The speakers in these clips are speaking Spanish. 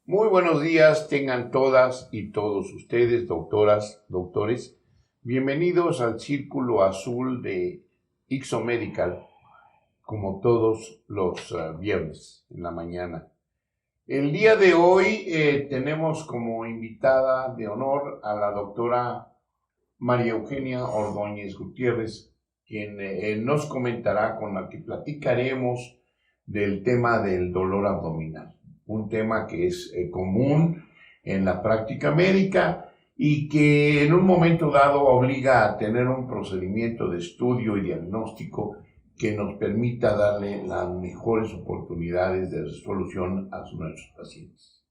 Muy buenos días, tengan todas y todos ustedes, doctoras, doctores. Bienvenidos al Círculo Azul de Ixo Medical, como todos los viernes en la mañana. El día de hoy tenemos como invitada de honor a la doctora María Eugenia Ordóñez Gutiérrez, quien nos comentará, con la que platicaremos del tema del dolor abdominal. Un tema que es común en la práctica médica y que en un momento dado obliga a tener un procedimiento de estudio y diagnóstico que nos permita darle las mejores oportunidades de resolución a nuestros pacientes.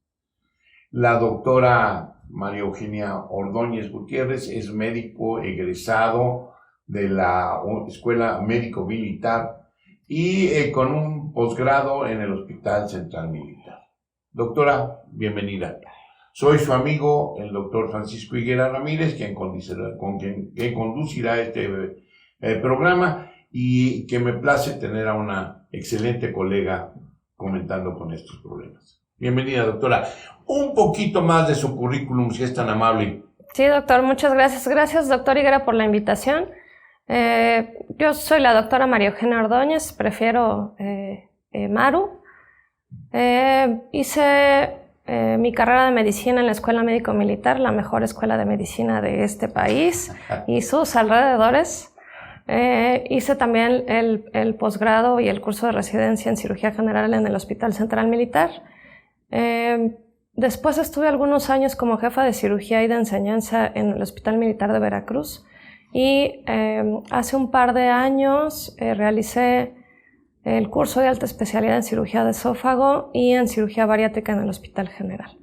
La doctora María Eugenia Ordóñez Gutiérrez es médico egresado de la Escuela Médico Militar y con un posgrado en el Hospital Central Militar. Doctora, bienvenida. Soy su amigo, el doctor Francisco Higuera Ramírez, quien conducirá este programa, y que me place tener a una excelente colega comentando con estos problemas. Bienvenida, doctora. Un poquito más de su currículum, si es tan amable. Sí, doctor, muchas gracias. Gracias, doctor Higuera, por la invitación. Yo soy la doctora María Eugenia Ordóñez, prefiero Maru. Hice mi carrera de medicina en la Escuela Médico Militar, la mejor escuela de medicina de este país y sus alrededores. Hice también el posgrado y el curso de residencia en cirugía general en el Hospital Central Militar. Después estuve algunos años como jefa de cirugía y de enseñanza en el Hospital Militar de Veracruz y hace un par de años realicé el curso de alta especialidad en cirugía de esófago y en cirugía bariátrica en el Hospital General.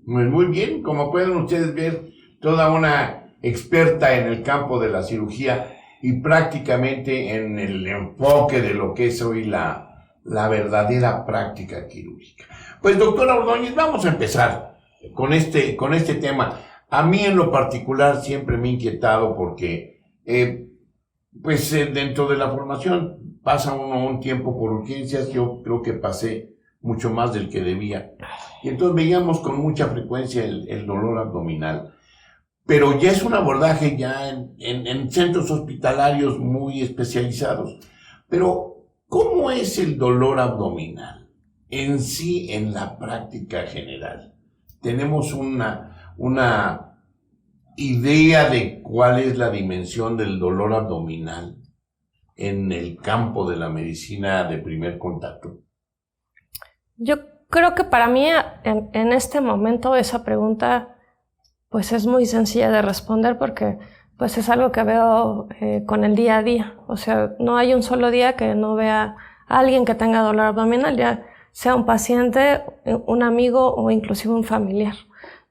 Muy bien, como pueden ustedes ver, toda una experta en el campo de la cirugía y prácticamente en el enfoque de lo que es hoy la verdadera práctica quirúrgica. Pues, doctora Ordóñez, vamos a empezar con este tema. A mí en lo particular siempre me ha inquietado porque dentro de la formación pasa uno un tiempo por urgencias. Yo creo que pasé mucho más del que debía. Y entonces veíamos con mucha frecuencia el dolor abdominal. Pero ya es un abordaje ya en centros hospitalarios muy especializados. Pero, ¿cómo es el dolor abdominal en sí en la práctica general? ¿Tenemos una idea de cuál es la dimensión del dolor abdominal en el campo de la medicina de primer contacto? Yo creo que para mí en este momento esa pregunta pues es muy sencilla de responder porque pues es algo que veo con el día a día. O sea, no hay un solo día que no vea a alguien que tenga dolor abdominal, ya sea un paciente, un amigo o inclusive un familiar,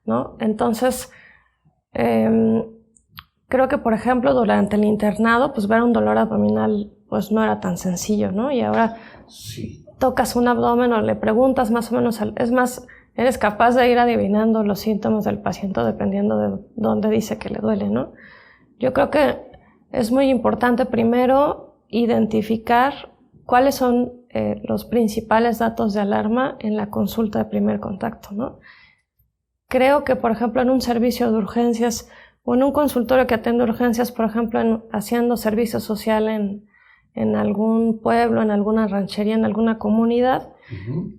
¿no? Entonces, creo que, por ejemplo, durante el internado, pues ver un dolor abdominal pues no era tan sencillo, ¿no? Y ahora sí, tocas un abdomen o le preguntas más o menos, es más, eres capaz de ir adivinando los síntomas del paciente dependiendo de dónde dice que le duele, ¿no? Yo creo que es muy importante primero identificar cuáles son los principales datos de alarma en la consulta de primer contacto, ¿no? Creo que, por ejemplo, en un servicio de urgencias o en un consultorio que atiende urgencias, por ejemplo, haciendo servicio social en algún pueblo, en alguna ranchería, en alguna comunidad,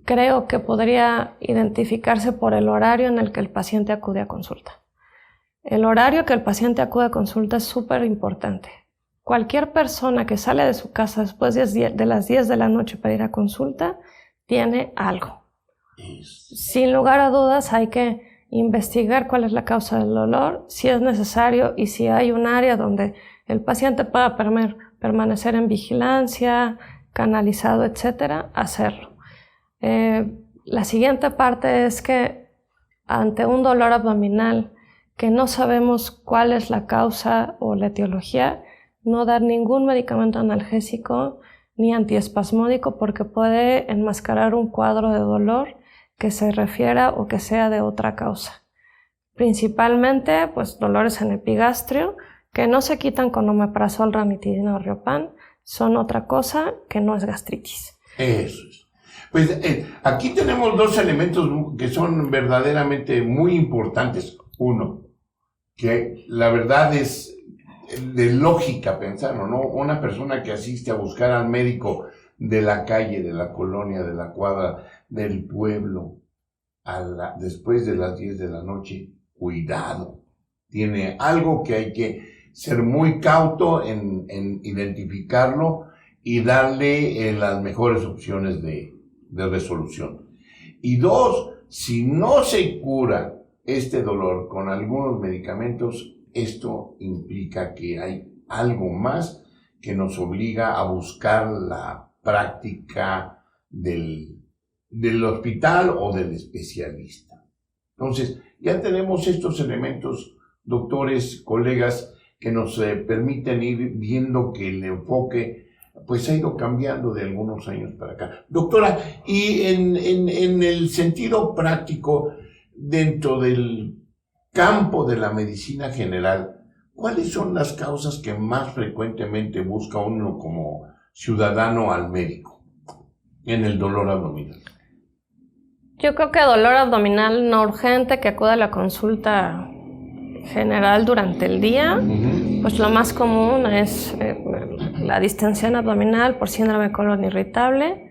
creo que podría identificarse por el horario en el que el paciente acude a consulta. El horario que el paciente acude a consulta es súper importante. Cualquier persona que sale de su casa después de las 10 de la noche para ir a consulta tiene algo. Sin lugar a dudas hay que investigar cuál es la causa del dolor, si es necesario y si hay un área donde el paciente pueda permanecer en vigilancia, canalizado, etcétera, hacerlo. La siguiente parte es que ante un dolor abdominal que no sabemos cuál es la causa o la etiología, no dar ningún medicamento analgésico ni antiespasmódico porque puede enmascarar un cuadro de dolor que se refiera o que sea de otra causa. Principalmente, pues, dolores en epigastrio que no se quitan con omeprazol, ranitidina o riopan, son otra cosa que no es gastritis. Eso es. Pues aquí tenemos dos elementos que son verdaderamente muy importantes. Uno, que la verdad es de lógica pensarlo, ¿no? Una persona que asiste a buscar al médico de la calle, de la colonia, de la cuadra, del pueblo, después de las 10 de la noche, cuidado. Tiene algo que hay que ser muy cauto en identificarlo y darle las mejores opciones de resolución. Y dos, si no se cura este dolor con algunos medicamentos, esto implica que hay algo más que nos obliga a buscar la práctica del hospital o del especialista. Entonces, ya tenemos estos elementos, doctores, colegas, que nos permiten ir viendo que el enfoque pues ha ido cambiando de algunos años para acá. Doctora, y en el sentido práctico, dentro del campo de la medicina general, ¿cuáles son las causas que más frecuentemente busca uno como ciudadano al médico en el dolor abdominal? Yo creo que dolor abdominal no urgente, que acuda a la consulta general durante el día, pues lo más común es la distensión abdominal por síndrome de colon irritable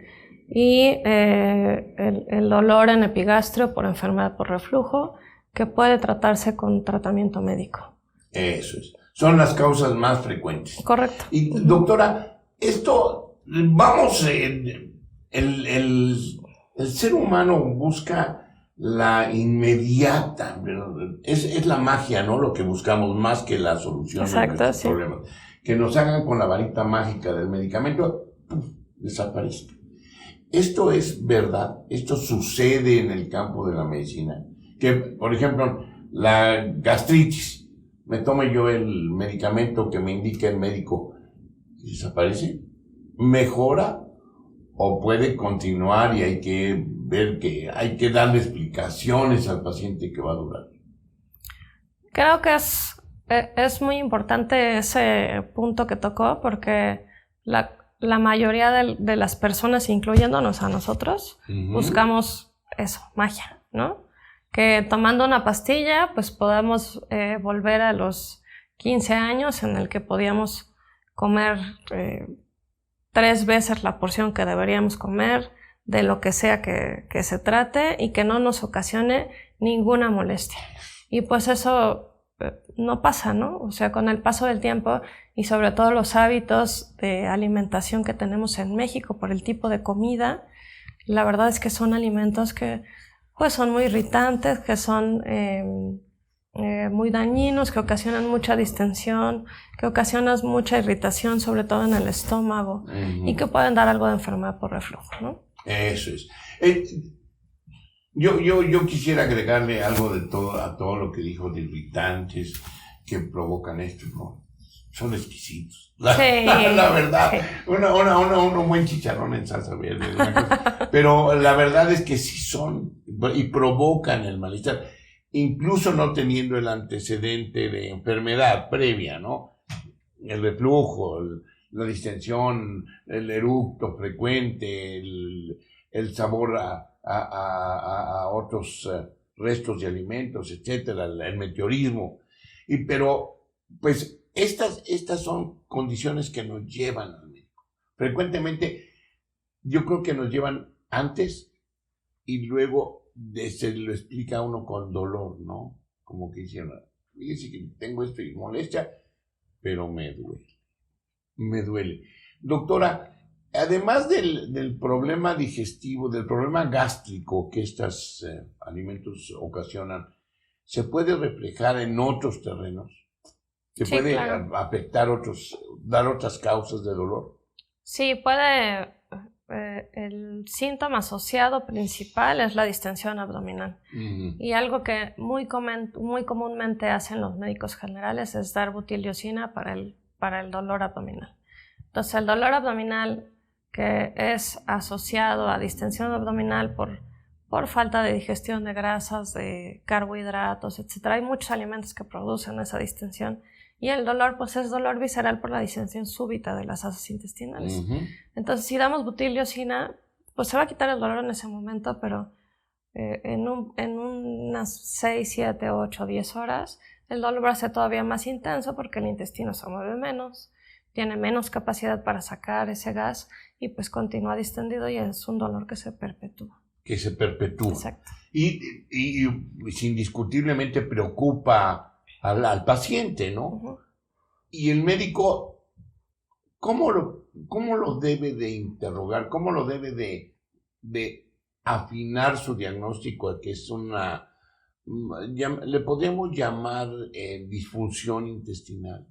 y el dolor en epigastrio por enfermedad por reflujo, que puede tratarse con tratamiento médico. Eso es. Son las causas más frecuentes. Correcto. Y doctora, el ser humano busca la inmediata, es la magia, ¿no? Lo que buscamos más que la solución de nuestros problemas. Que nos hagan con la varita mágica del medicamento, ¡puf!, desaparece. Esto es verdad, esto sucede en el campo de la medicina. Que, por ejemplo, la gastritis, me tomo yo el medicamento que me indica el médico, ¿desaparece? ¿Mejora? ¿O puede continuar y hay que ver que hay que darle explicaciones al paciente que va a durar? Creo que es muy importante ese punto que tocó, porque la mayoría de las personas, incluyéndonos a nosotros, buscamos eso, magia, ¿no? Que tomando una pastilla, pues podamos volver a los 15 años en el que podíamos comer 3 veces la porción que deberíamos comer, de lo que sea que se trate, y que no nos ocasione ninguna molestia. Y pues eso no pasa, ¿no? O sea, con el paso del tiempo y sobre todo los hábitos de alimentación que tenemos en México por el tipo de comida, la verdad es que son alimentos que pues son muy irritantes, que son muy dañinos, que ocasionan mucha distensión, que ocasionan mucha irritación, sobre todo en el estómago, y que pueden dar algo de enfermedad por reflujo, ¿no? Eso es. Yo quisiera agregarle algo a todo lo que dijo de irritantes que provocan esto, ¿no? Son exquisitos. La verdad. Sí. Un buen chicharrón en salsa verde. Pero la verdad es que sí son y provocan el malestar, incluso no teniendo el antecedente de enfermedad previa, ¿no? El reflujo, la distensión, el eructo frecuente, el sabor a otros restos de alimentos, etcétera, el meteorismo. Pero, pues, estas son condiciones que nos llevan al médico. Frecuentemente, yo creo que nos llevan antes y luego se lo explica a uno con dolor, ¿no? Como que hicieron, fíjese que tengo esto y molestia, pero me duele. Doctora, además del problema digestivo, del problema gástrico que estos alimentos ocasionan, ¿se puede reflejar en otros terrenos? ¿Se puede afectar dar otras causas de dolor? Sí, puede. El síntoma asociado principal es la distensión abdominal. Y algo que muy comúnmente hacen los médicos generales es dar butiliocina para el dolor abdominal. Entonces, el dolor abdominal que es asociado a distensión abdominal por falta de digestión de grasas, de carbohidratos, etc. Hay muchos alimentos que producen esa distensión. Y el dolor, pues es dolor visceral por la distensión súbita de las asas intestinales. Entonces, si damos butiliocina, pues se va a quitar el dolor en ese momento, pero en unas 6, 7, 8, 10 horas, el dolor va a ser todavía más intenso porque el intestino se mueve menos, tiene menos capacidad para sacar ese gas y pues continúa distendido y es un dolor que se perpetúa. Que se perpetúa. Exacto. Y indiscutiblemente preocupa al paciente, ¿no? Uh-huh. Y el médico, ¿cómo lo debe de interrogar? ¿Cómo lo debe de afinar su diagnóstico? Que es le podemos llamar disfunción intestinal.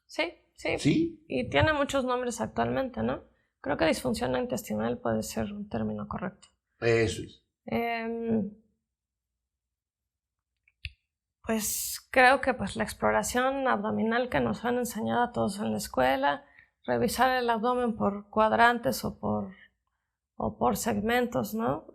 Sí. ¿Sí? Y tiene muchos nombres actualmente, ¿no? Creo que disfunción intestinal puede ser un término correcto. Eso es. Pues creo que la exploración abdominal que nos han enseñado a todos en la escuela, revisar el abdomen por cuadrantes o por segmentos, ¿no?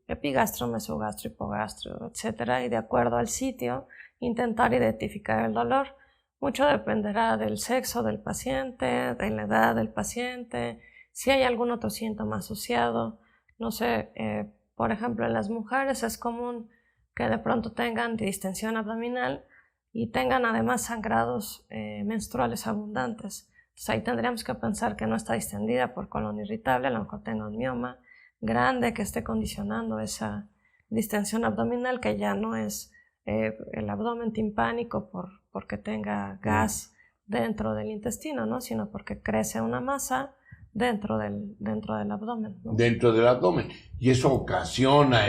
Epigastro, mesogastro, hipogastro, etcétera, y de acuerdo al sitio intentar identificar el dolor. Mucho dependerá del sexo del paciente, de la edad del paciente, si hay algún otro síntoma asociado. No sé, por ejemplo, en las mujeres es común que de pronto tengan distensión abdominal y tengan además sangrados menstruales abundantes. Entonces ahí tendríamos que pensar que no está distendida por colon irritable, a lo mejor tenga un mioma grande que esté condicionando esa distensión abdominal, que ya no es el abdomen timpánico porque tenga gas dentro del intestino, ¿no? Sino porque crece una masa dentro del abdomen, ¿no? Dentro del abdomen. Y eso ocasiona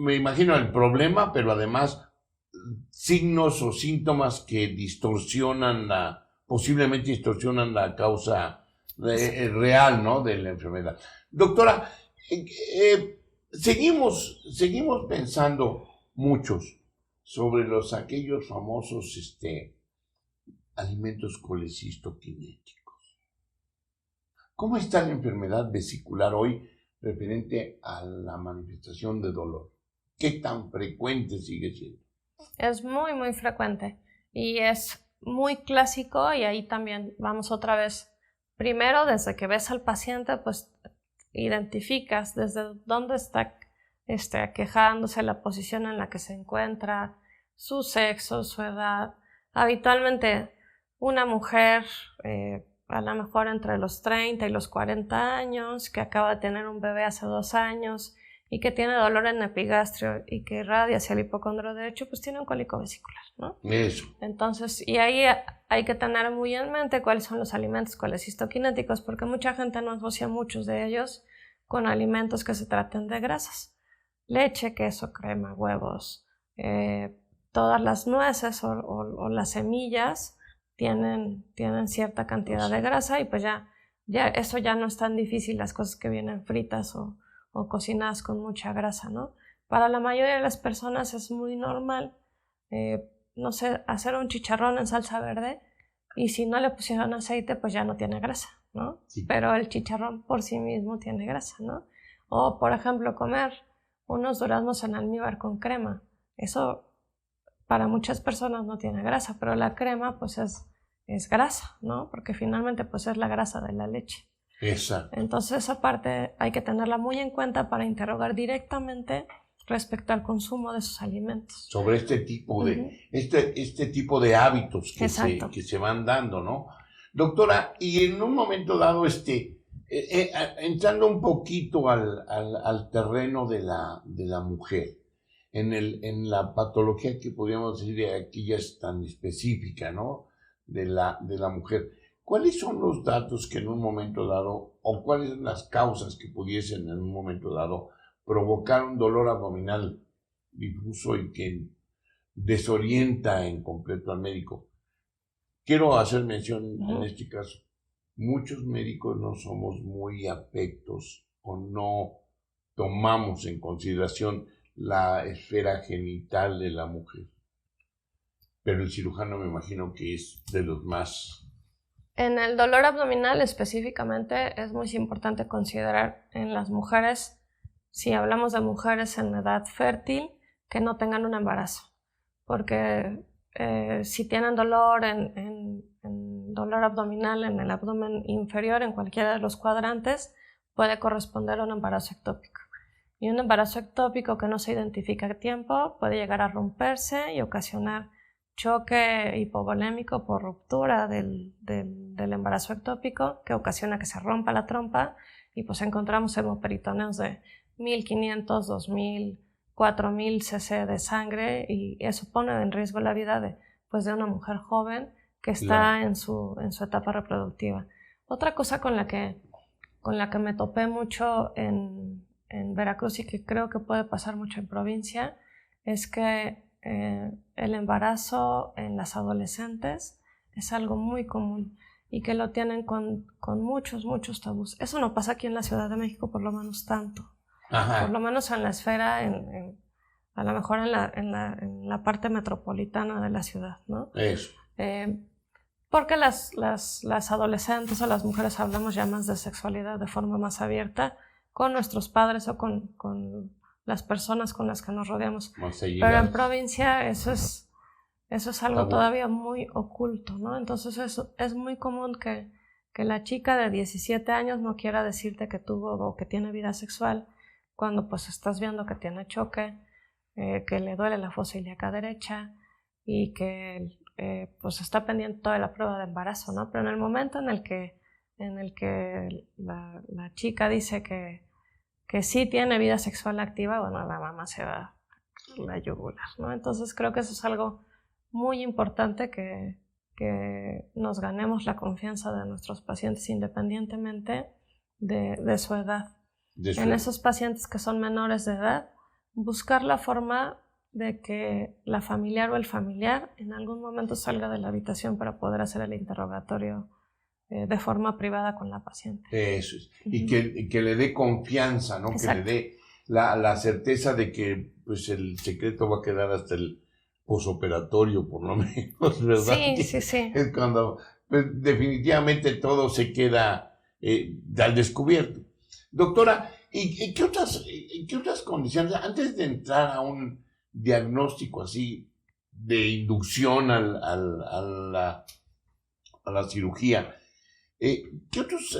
me imagino el problema, pero además signos o síntomas que posiblemente distorsionan la causa real, ¿no? De la enfermedad. Doctora, seguimos pensando muchos sobre aquellos famosos alimentos colecistoquinéticos. ¿Cómo está la enfermedad vesicular hoy referente a la manifestación de dolor? ¿Qué tan frecuente sigue siendo? Es muy, muy frecuente y es muy clásico, y ahí también vamos otra vez. Primero, desde que ves al paciente, pues identificas desde dónde está quejándose, la posición en la que se encuentra, su sexo, su edad. Habitualmente una mujer a lo mejor entre los 30 y los 40 años, que acaba de tener un bebé hace 2 años y que tiene dolor en epigastrio y que irradia hacia el hipocondrio derecho, pues tiene un cólico vesicular, ¿no? Eso. Entonces, y ahí hay que tener muy en mente cuáles son los alimentos colecistoquinéticos, porque mucha gente no asocia muchos de ellos con alimentos que se traten de grasas. Leche, queso, crema, huevos, todas las nueces o las semillas tienen cierta cantidad de grasa, y pues ya eso ya no es tan difícil, las cosas que vienen fritas o cocinadas con mucha grasa, ¿no? Para la mayoría de las personas es muy normal, no sé, hacer un chicharrón en salsa verde, y si no le pusieron aceite, pues ya no tiene grasa, ¿no? Sí. Pero el chicharrón por sí mismo tiene grasa, ¿no? O, por ejemplo, comer unos duraznos en almíbar con crema. Eso para muchas personas no tiene grasa, pero la crema pues es grasa, ¿no? Porque finalmente pues es la grasa de la leche. Exacto. Entonces esa parte hay que tenerla muy en cuenta para interrogar directamente respecto al consumo de esos alimentos. Sobre este tipo de, este tipo de hábitos que se van dando, ¿no? Doctora, y en un momento dado, entrando un poquito al terreno de la mujer, en la patología que podríamos decir aquí ya es tan específica, ¿no? De la mujer. ¿Cuáles son los datos que en un momento dado, o cuáles son las causas que pudiesen en un momento dado provocar un dolor abdominal difuso y que desorienta en completo al médico? Quiero hacer mención en este caso, muchos médicos no somos muy afectos o no tomamos en consideración la esfera genital de la mujer, pero el cirujano me imagino que es de los más. En el dolor abdominal específicamente es muy importante considerar en las mujeres, si hablamos de mujeres en edad fértil, que no tengan un embarazo, porque si tienen dolor en dolor abdominal en el abdomen inferior, en cualquiera de los cuadrantes, puede corresponder a un embarazo ectópico. Y un embarazo ectópico que no se identifica a tiempo puede llegar a romperse y ocasionar choque hipovolémico por ruptura del embarazo ectópico, que ocasiona que se rompa la trompa y pues encontramos hemoperitoneos de 1500, 2000, 4000 cc de sangre, y eso pone en riesgo la vida de una mujer joven que está en su etapa reproductiva. Otra cosa con la que me topé mucho en Veracruz y que creo que puede pasar mucho en provincia es que el embarazo en las adolescentes es algo muy común y que lo tienen con muchos tabús. Eso no pasa aquí en la Ciudad de México, por lo menos tanto. Ajá. Por lo menos en la esfera, a lo mejor en la parte metropolitana de la ciudad, ¿no? Eso. Porque las adolescentes o las mujeres hablamos ya más de sexualidad de forma más abierta con nuestros padres o con las personas con las que nos rodeamos. Pero en provincia eso es algo todavía muy oculto, ¿no? Entonces es muy común que la chica de 17 años no quiera decirte que tuvo o que tiene vida sexual cuando pues estás viendo que tiene choque, que le duele la fosa ilíaca derecha y que pues está pendiente de la prueba de embarazo, ¿no? Pero en el momento en el que la chica dice que sí tiene vida sexual activa, bueno, la mamá se va a la yugular, ¿no? Entonces creo que eso es algo muy importante, que nos ganemos la confianza de nuestros pacientes independientemente de su edad. En esos pacientes que son menores de edad, buscar la forma de que la familiar o el familiar en algún momento salga de la habitación para poder hacer el interrogatorio de forma privada con la paciente. Eso es. Y que le dé confianza, ¿no? Exacto. Que le dé la certeza de que pues, el secreto va a quedar hasta el posoperatorio, por lo menos, ¿verdad? Sí. Es cuando pues, definitivamente todo se queda al descubierto. Doctora, ¿y qué otras condiciones, antes de entrar a un diagnóstico así de inducción a la cirugía, qué otras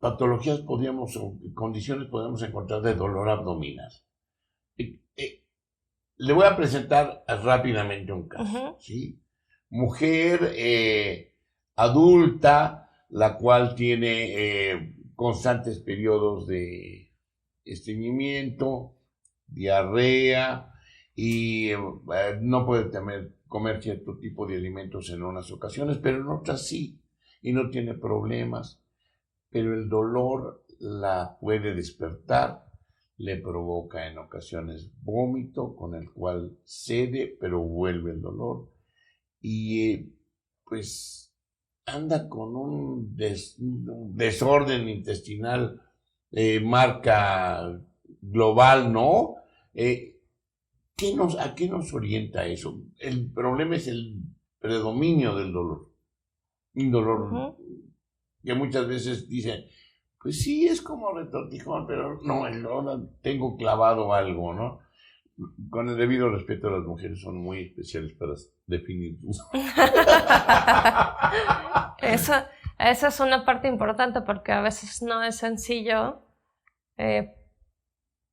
patologías o condiciones podemos encontrar de dolor abdominal? Le voy a presentar rápidamente un caso, ¿sí? Mujer adulta, la cual tiene constantes periodos de estreñimiento, diarrea, y no puede comer cierto tipo de alimentos en unas ocasiones, pero en otras sí, y no tiene problemas, pero el dolor la puede despertar, le provoca en ocasiones vómito, con el cual cede, pero vuelve el dolor, y pues anda con un desorden intestinal marca global, ¿no? ¿A qué nos orienta eso? El problema es el predominio del dolor. Un dolor que muchas veces dicen, pues sí, es como retortijón, pero no, tengo clavado algo, ¿no? Con el debido respeto a las mujeres, son muy especiales para definir. Esa es una parte importante, porque a veces no es sencillo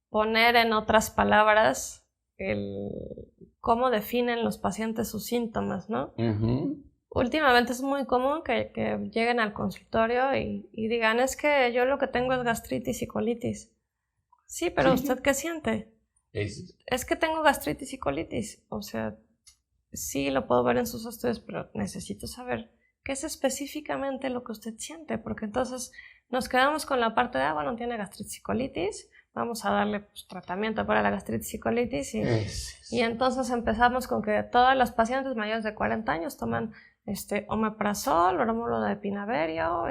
poner en otras palabras cómo definen los pacientes sus síntomas, ¿no? Últimamente es muy común que lleguen al consultorio y digan, es que yo lo que tengo es gastritis y colitis. Sí, pero ¿usted qué siente? Es que tengo gastritis y colitis. O sea, sí lo puedo ver en sus estudios, pero necesito saber qué es específicamente lo que usted siente, porque entonces nos quedamos con la parte de, bueno, tiene gastritis y colitis, vamos a darle pues, tratamiento para la gastritis y colitis, y entonces empezamos con que todas las pacientes mayores de 40 años toman omeprazol, bromuro de pinaverio,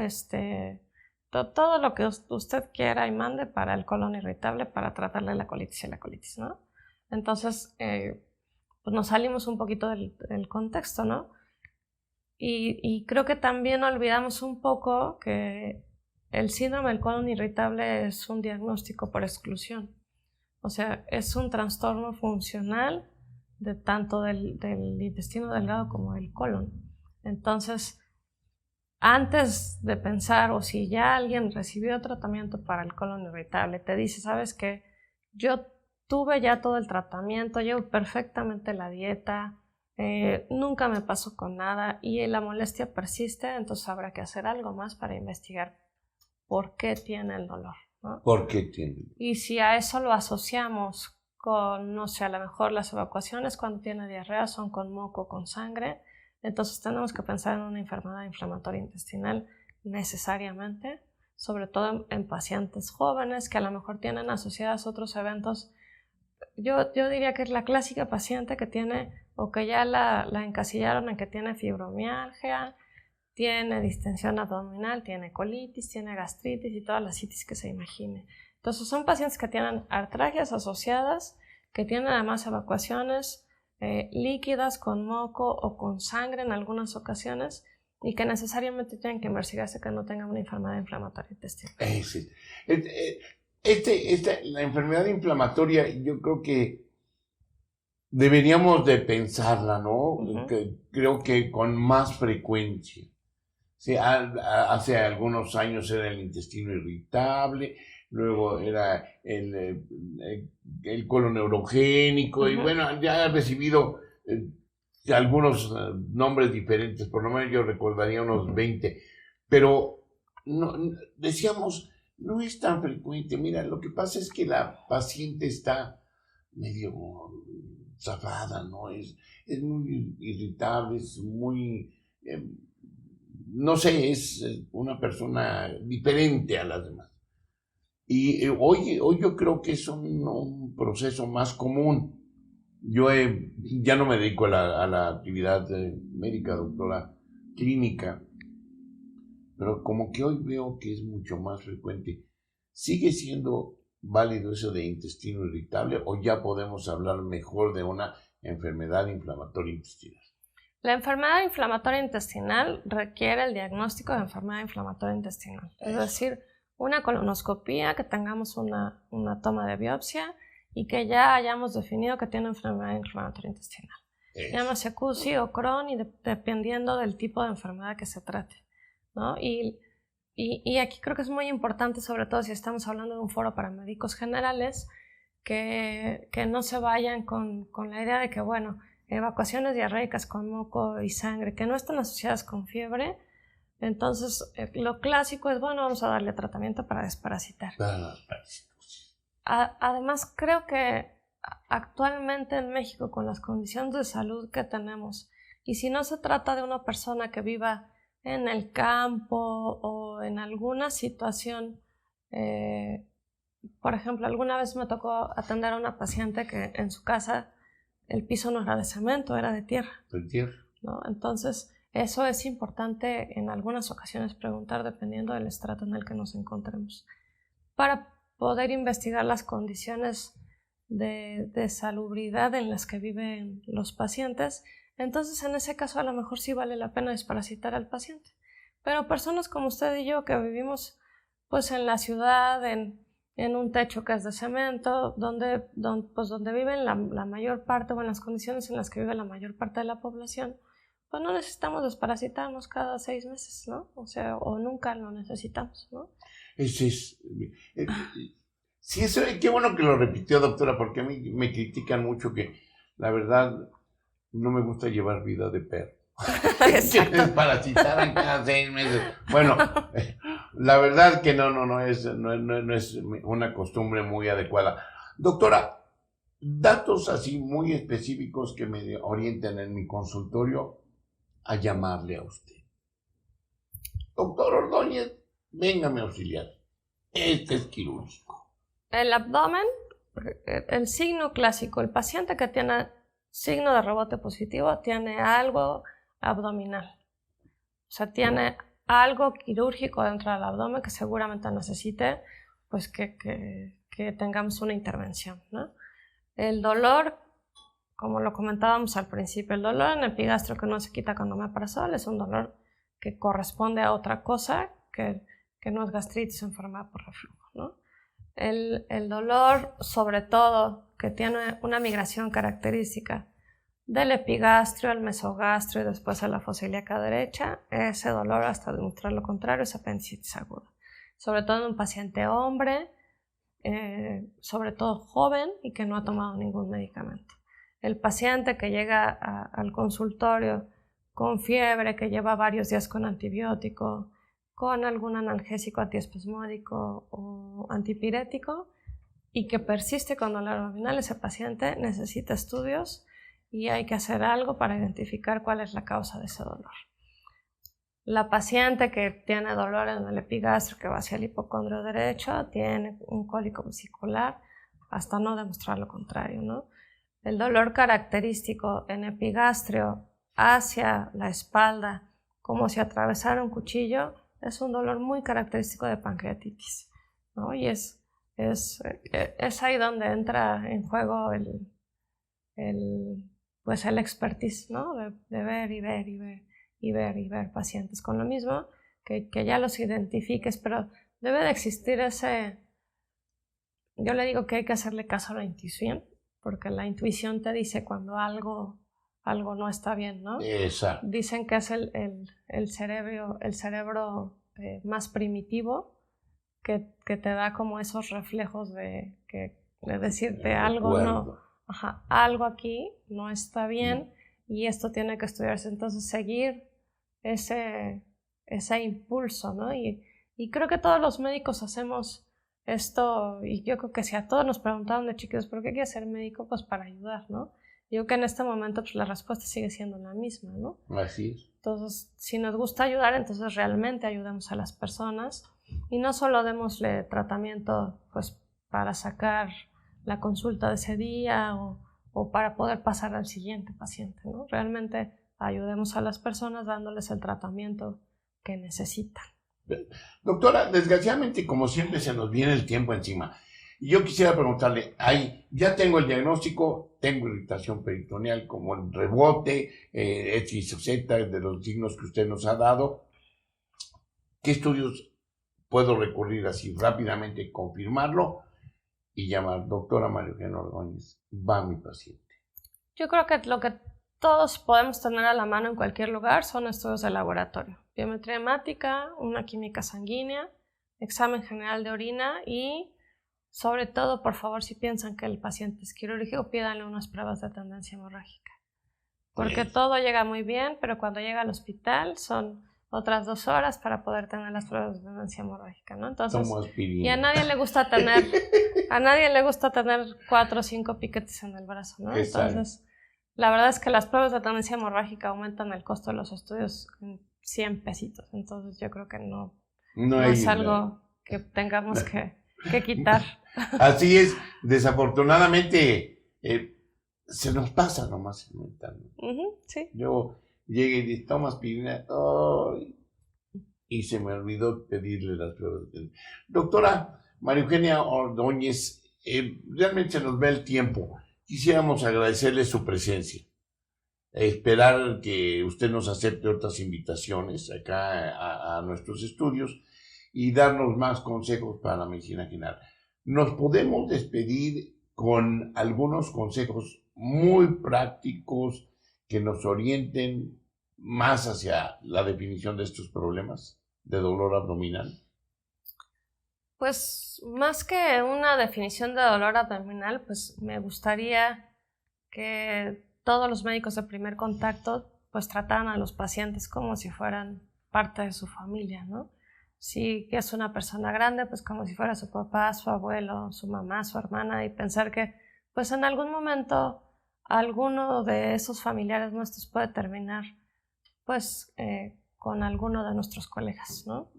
todo lo que usted quiera y mande para el colon irritable, para tratarle la colitis y la colitis, ¿no? Entonces, pues nos salimos un poquito del contexto, ¿no? Y creo que también olvidamos un poco que el síndrome del colon irritable es un diagnóstico por exclusión. O sea, es un trastorno funcional tanto del intestino delgado como del colon. Entonces, antes de pensar, o si ya alguien recibió tratamiento para el colon irritable, te dice, ¿sabes qué? Yo tuve ya todo el tratamiento, llevo perfectamente la dieta, nunca me pasó con nada y la molestia persiste, entonces habrá que hacer algo más para investigar por qué tiene el dolor, ¿no? ¿Por qué tiene? Y si a eso lo asociamos con, no sé, a lo mejor las evacuaciones cuando tiene diarrea son con moco, con sangre, entonces tenemos que pensar en una enfermedad inflamatoria intestinal necesariamente, sobre todo en pacientes jóvenes que a lo mejor tienen asociados otros eventos. Yo diría que es la clásica paciente que tiene, o que ya la encasillaron en que tiene fibromialgia, tiene distensión abdominal, tiene colitis, tiene gastritis y todas las citis que se imagine. Entonces son pacientes que tienen artralgias asociadas, que tienen además evacuaciones líquidas con moco o con sangre en algunas ocasiones y que necesariamente tienen que investigarse que no tengan una enfermedad inflamatoria intestinal. Sí. La enfermedad inflamatoria, yo creo que deberíamos de pensarla, ¿no? Creo que con más frecuencia. Sí, hace algunos años era el intestino irritable, luego era el colon neurogénico, y bueno, ya ha recibido algunos nombres diferentes, por lo menos yo recordaría unos 20, pero decíamos, no es tan frecuente. Mira, lo que pasa es que la paciente está medio zafada, ¿no? Es muy irritable, es muy... no sé, es una persona diferente a las demás. Y hoy yo creo que es un proceso más común. Yo ya no me dedico a la actividad médica, doctora clínica, pero como que hoy veo que es mucho más frecuente. ¿Sigue siendo válido eso de intestino irritable o ya podemos hablar mejor de una enfermedad inflamatoria intestinal? La enfermedad inflamatoria intestinal requiere el diagnóstico de enfermedad inflamatoria intestinal, es decir, una colonoscopía, que tengamos una toma de biopsia y que ya hayamos definido que tiene enfermedad inflamatoria intestinal. Llámase CUSI o Crohn y dependiendo del tipo de enfermedad que se trate, ¿no? Y aquí creo que es muy importante, sobre todo si estamos hablando de un foro para médicos generales, que no se vayan con la idea de que, bueno, evacuaciones diarreicas con moco y sangre que no están asociadas con fiebre, entonces lo clásico es, bueno, vamos a darle tratamiento para desparasitar. Además, creo que actualmente en México, con las condiciones de salud que tenemos, y si no se trata de una persona que viva en el campo o en alguna situación, por ejemplo, alguna vez me tocó atender a una paciente que en su casa el piso no era de cemento, era de tierra. De tierra. ¿No? Entonces, eso es importante en algunas ocasiones preguntar dependiendo del estrato en el que nos encontremos, para poder investigar las condiciones de salubridad en las que viven los pacientes. Entonces, en ese caso, a lo mejor sí vale la pena desparasitar al paciente. Pero personas como usted y yo que vivimos pues en la ciudad, en un techo que es de cemento, donde viven la mayor parte, o en las condiciones en las que vive la mayor parte de la población, pues no necesitamos desparasitarnos cada 6 meses, ¿no? O sea, o nunca lo necesitamos, ¿no? Sí, eso, qué bueno que lo repitió, doctora, porque a mí me critican mucho que, la verdad, no me gusta llevar vida de perro. Que desparasitaran cada 6 meses. Bueno, la verdad que no es una costumbre muy adecuada. Doctora, datos así muy específicos que me orienten en mi consultorio a llamarle a usted. Doctor Ordóñez, véngame a auxiliar. Este es quirúrgico. El abdomen, el signo clásico, el paciente que tiene signo de rebote positivo tiene algo abdominal. O sea, tiene algo quirúrgico dentro del abdomen que seguramente necesite pues que tengamos una intervención, ¿no? El dolor, como lo comentábamos al principio, el dolor en el epigastrio que no se quita con omeprazol es un dolor que corresponde a otra cosa que no es gastritis o enfermedad por reflujo, ¿no? El dolor, sobre todo, que tiene una migración característica del epigastrio al mesogastrio y después a la fosa ilíaca derecha, ese dolor hasta demostrar lo contrario es apendicitis aguda. Sobre todo en un paciente hombre, sobre todo joven y que no ha tomado ningún medicamento. El paciente que llega al consultorio con fiebre, que lleva varios días con antibiótico, con algún analgésico antiespasmódico o antipirético y que persiste con dolor abdominal, ese paciente necesita estudios y hay que hacer algo para identificar cuál es la causa de ese dolor. La paciente que tiene dolor en el epigastrio que va hacia el hipocondrio derecho tiene un cólico vesicular hasta no demostrar lo contrario, ¿no? El dolor característico en epigastrio hacia la espalda, como si atravesara un cuchillo, es un dolor muy característico de pancreatitis, ¿no? Y es ahí donde entra en juego el expertise, ¿no? De ver y ver y ver y ver y ver pacientes con lo mismo, que ya los identifiques, pero debe de existir yo le digo que hay que hacerle caso a la intuición, porque la intuición te dice cuando algo no está bien, ¿no? Exacto. Dicen que es el cerebro más primitivo que te da como esos reflejos de decirte algo algo aquí no está bien y esto tiene que estudiarse. Entonces seguir ese impulso, ¿no? Y creo que todos los médicos hacemos esto, y yo creo que si a todos nos preguntaban de chiquitos, ¿por qué quieres ser médico? Pues para ayudar, ¿no? Yo creo que en este momento pues, la respuesta sigue siendo la misma, ¿no? Así es. Entonces, si nos gusta ayudar, entonces realmente ayudemos a las personas y no solo démosle tratamiento pues para sacar la consulta de ese día o para poder pasar al siguiente paciente, ¿no? Realmente ayudemos a las personas dándoles el tratamiento que necesitan. Doctora, desgraciadamente, como siempre, se nos viene el tiempo encima. Y yo quisiera preguntarle, ya tengo el diagnóstico, tengo irritación peritoneal como el rebote, X o Z, de los signos que usted nos ha dado. ¿Qué estudios puedo recurrir así rápidamente, confirmarlo y llamar? Doctora María Eugenia Ordóñez, va mi paciente. Yo creo que lo que todos podemos tener a la mano en cualquier lugar son estudios de laboratorio. Biometría hemática, una química sanguínea, examen general de orina y, sobre todo, por favor, si piensan que el paciente es quirúrgico, pídanle unas pruebas de tendencia hemorrágica. Porque todo llega muy bien, pero cuando llega al hospital son otras 2 horas para poder tener las pruebas de tendencia hemorrágica, ¿no? Entonces, y a nadie le gusta tener 4 o 5 piquetes en el brazo, ¿no? Entonces, la verdad es que las pruebas de tendencia hemorrágica aumentan el costo de los estudios en 100 pesitos. Entonces yo creo que no es algo que tengamos que quitar. Así es, desafortunadamente se nos pasa nomás inventando. Sí. Yo llegué y dije, toma aspirina, y se me olvidó pedirle las pruebas. Doctora María Eugenia Ordóñez, realmente se nos ve el tiempo. Quisiéramos agradecerle su presencia, esperar que usted nos acepte otras invitaciones acá a nuestros estudios y darnos más consejos para la medicina general. Nos podemos despedir con algunos consejos muy prácticos que nos orienten más hacia la definición de estos problemas de dolor abdominal. Pues más que una definición de dolor abdominal, pues me gustaría que todos los médicos de primer contacto pues trataran a los pacientes como si fueran parte de su familia, ¿no? Si es una persona grande, pues como si fuera su papá, su abuelo, su mamá, su hermana, y pensar que pues en algún momento alguno de esos familiares nuestros puede terminar pues con alguno de nuestros colegas, ¿no?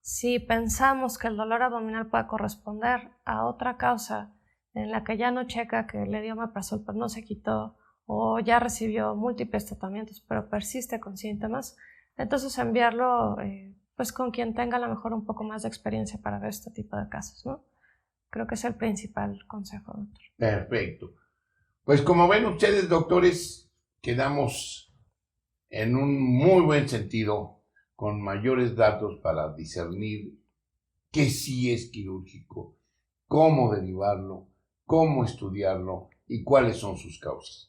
Si pensamos que el dolor abdominal puede corresponder a otra causa en la que ya no checa que le dio omeprazol pero no se quitó o ya recibió múltiples tratamientos pero persiste con síntomas, entonces enviarlo pues con quien tenga a lo mejor un poco más de experiencia para ver este tipo de casos, ¿no? Creo que es el principal consejo, doctor. Perfecto. Pues como ven ustedes, doctores, quedamos en un muy buen sentido, con mayores datos para discernir qué sí es quirúrgico, cómo derivarlo, cómo estudiarlo y cuáles son sus causas.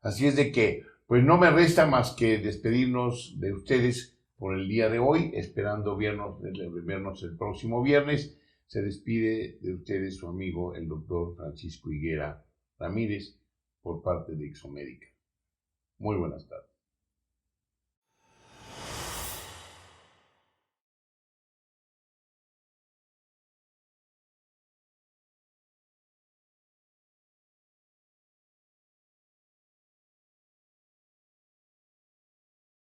Así es de que, pues no me resta más que despedirnos de ustedes por el día de hoy, esperando vernos el próximo viernes. Se despide de ustedes su amigo, el doctor Francisco Higuera Ramírez, por parte de Ixomédica. Muy buenas tardes.